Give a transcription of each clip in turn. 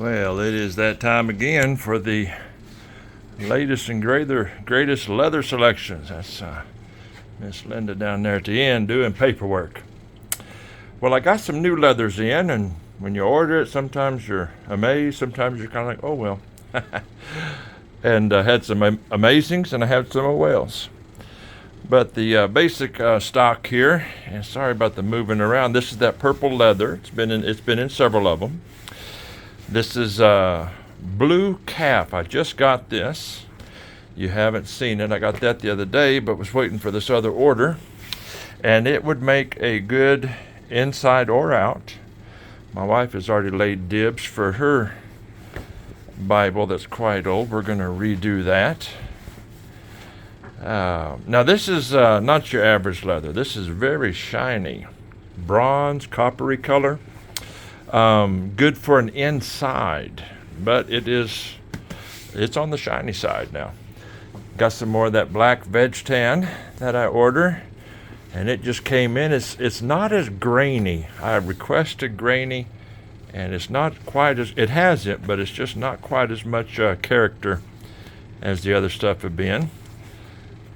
Well, it is that time again for the latest and greatest leather selections. That's Miss Linda down there at the end doing paperwork. Well, I got some new leathers in, and when you order it, sometimes you're amazed, sometimes you're kind of like, oh well. And I had some amazings, and I had some oh wells. But the basic stock here, and sorry about the moving around. This is that purple leather. It's been in several of them. This is blue calf. I just got this. You haven't seen it. I got that the other day, but was waiting for this other order. And it would make a good inside or out. My wife has already laid dibs for her Bible that's quite old. We're going to redo that. Now this is not your average leather. This is very shiny, bronze, coppery color. Good for an inside, but it's on the shiny side now. Got some more of that black veg tan that I order, and it just came in. It's not as grainy. I requested grainy, and it's not quite as, it has it, but it's just not quite as much character as the other stuff have been.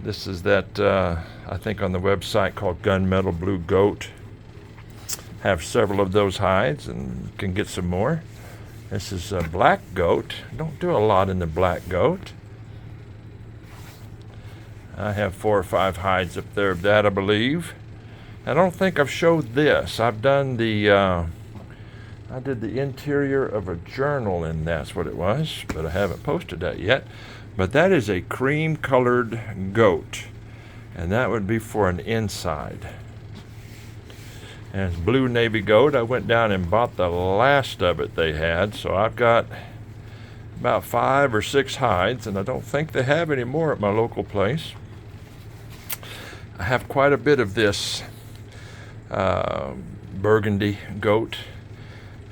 This is that, I think on the website called Gunmetal Blue Goat. Have several of those hides and can get some more. This is a black goat. Don't do a lot in the black goat. I have 4 or 5 hides up there of that, I believe. I don't think I've showed this. I've done I did the interior of a journal, and that's what it was, but I haven't posted that yet. But that is a cream colored goat, and that would be for an inside. And it's blue navy goat. I went down and bought the last of it they had, so I've got about 5 or 6 hides, and I don't think they have any more at my local place. I have quite a bit of this burgundy goat.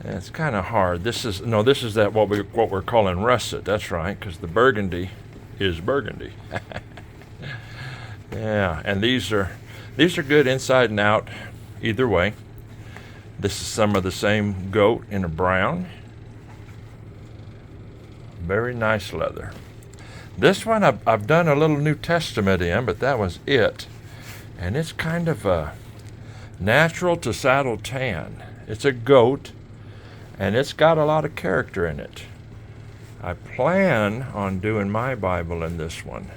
And it's kind of hard. This is that what we're calling russet. That's right, because the burgundy is burgundy. Yeah, and these are good inside and out, either way. This is some of the same goat in a brown. Very nice leather. This one I've done a little New Testament in, but that was it. And it's kind of a natural to saddle tan. It's a goat. And it's got a lot of character in it. I plan on doing my Bible in this one.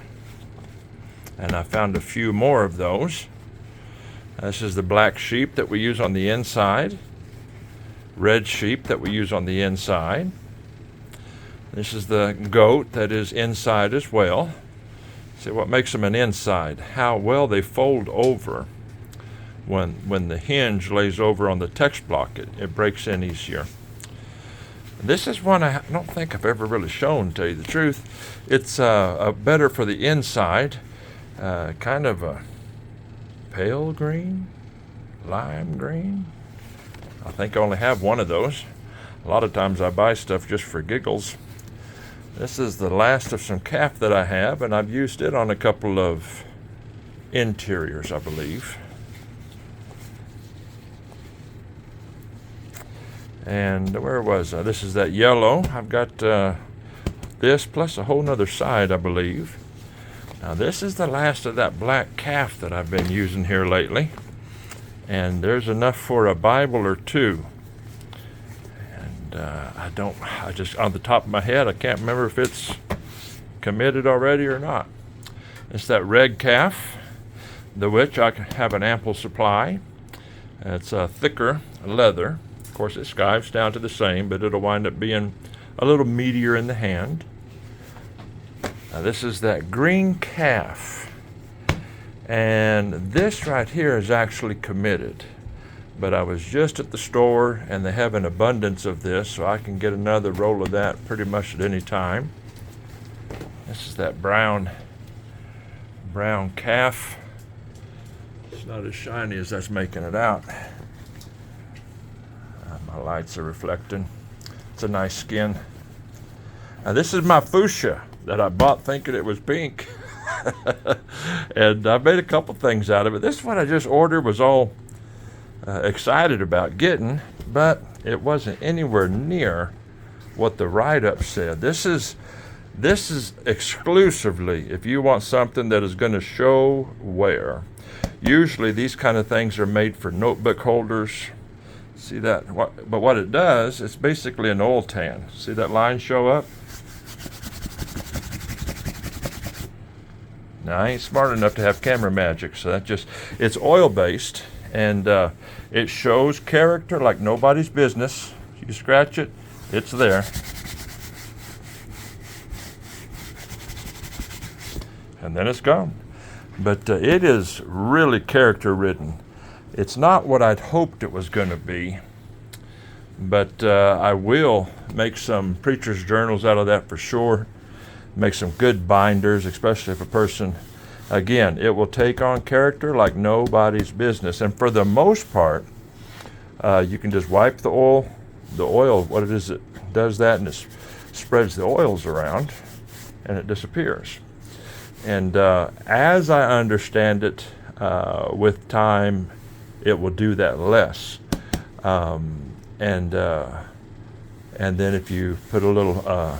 And I found a few more of those. This is the black sheep that we use on the inside. Red sheep that we use on the inside. This is the goat that is inside as well. See what makes them an inside? How well they fold over. When the hinge lays over on the text block, it breaks in easier. This is one I don't think I've ever really shown, to tell you the truth. It's better for the inside, kind of a pale green, lime green. I think I only have one of those. A lot of times I buy stuff just for giggles. This is the last of some calf that I have, and I've used it on a couple of interiors, I believe. And where was I? This is that yellow. I've got this plus a whole nother side, I believe. Now this is the last of that black calf that I've been using here lately. And there's enough for a Bible or 2. And I just, on the top of my head, I can't remember if it's committed already or not. It's that red calf, the which I have an ample supply. It's a thicker leather. Of course, it skives down to the same, but it'll wind up being a little meatier in the hand. Now, this is that green calf. And this right here is actually committed. But I was just at the store, and they have an abundance of this, so I can get another roll of that pretty much at any time. This is that brown calf. It's not as shiny as that's making it out. My lights are reflecting. It's a nice skin. Now this is my fuchsia that I bought thinking it was pink. And I made a couple things out of it. This one I just ordered, was all excited about getting, but it wasn't anywhere near what the write-up said. This is exclusively if you want something that is going to show wear. Usually these kind of things are made for notebook holders. See that? But what it does, it's basically an oil tan. See that line show up? Now, I ain't smart enough to have camera magic, so it's oil-based, and it shows character like nobody's business. You scratch it, it's there. And then it's gone. But it is really character-ridden. It's not what I'd hoped it was going to be, but I will make some preacher's journals out of that for sure. Make some good binders, especially if a person, again, it will take on character like nobody's business. And for the most part, you can just wipe the oil, what it is, it does that, and it spreads the oils around, and it disappears. And as I understand it, with time, it will do that less. And then if you put a little,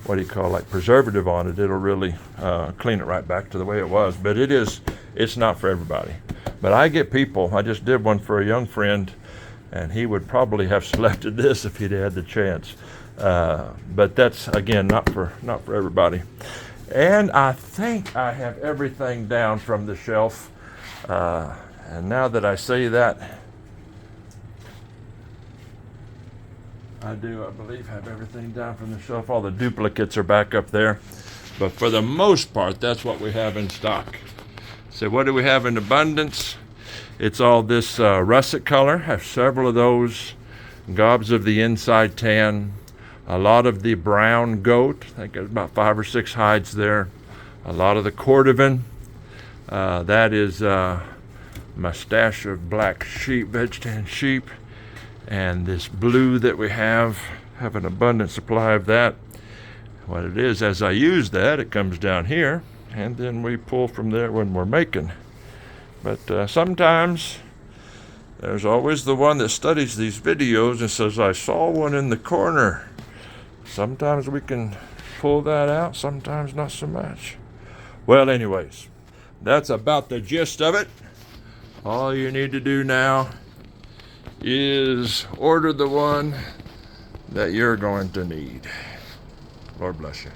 like preservative on it, it'll really clean it right back to the way it was. But it's not for everybody. But I get people, I just did one for a young friend, and he would probably have selected this if he'd had the chance. But that's, again, not for everybody. And I think I have everything down from the shelf. And now that I say that, I believe, have everything down from the shelf. All the duplicates are back up there. But for the most part, that's what we have in stock. So what do we have in abundance? It's all this russet color. I have several of those. Gobs of the inside tan. A lot of the brown goat. I think there's about 5 or 6 hides there. A lot of the cordovan. That is my stash of black sheep, veg tan sheep. And this blue that we have an abundant supply of that. What it is, as I use that, it comes down here, and then we pull from there when we're making. But sometimes there's always the one that studies these videos and says, I saw one in the corner. Sometimes we can pull that out, sometimes not so much. Well, anyways, that's about the gist of it. All you need to do now is order the one that you're going to need. Lord bless you.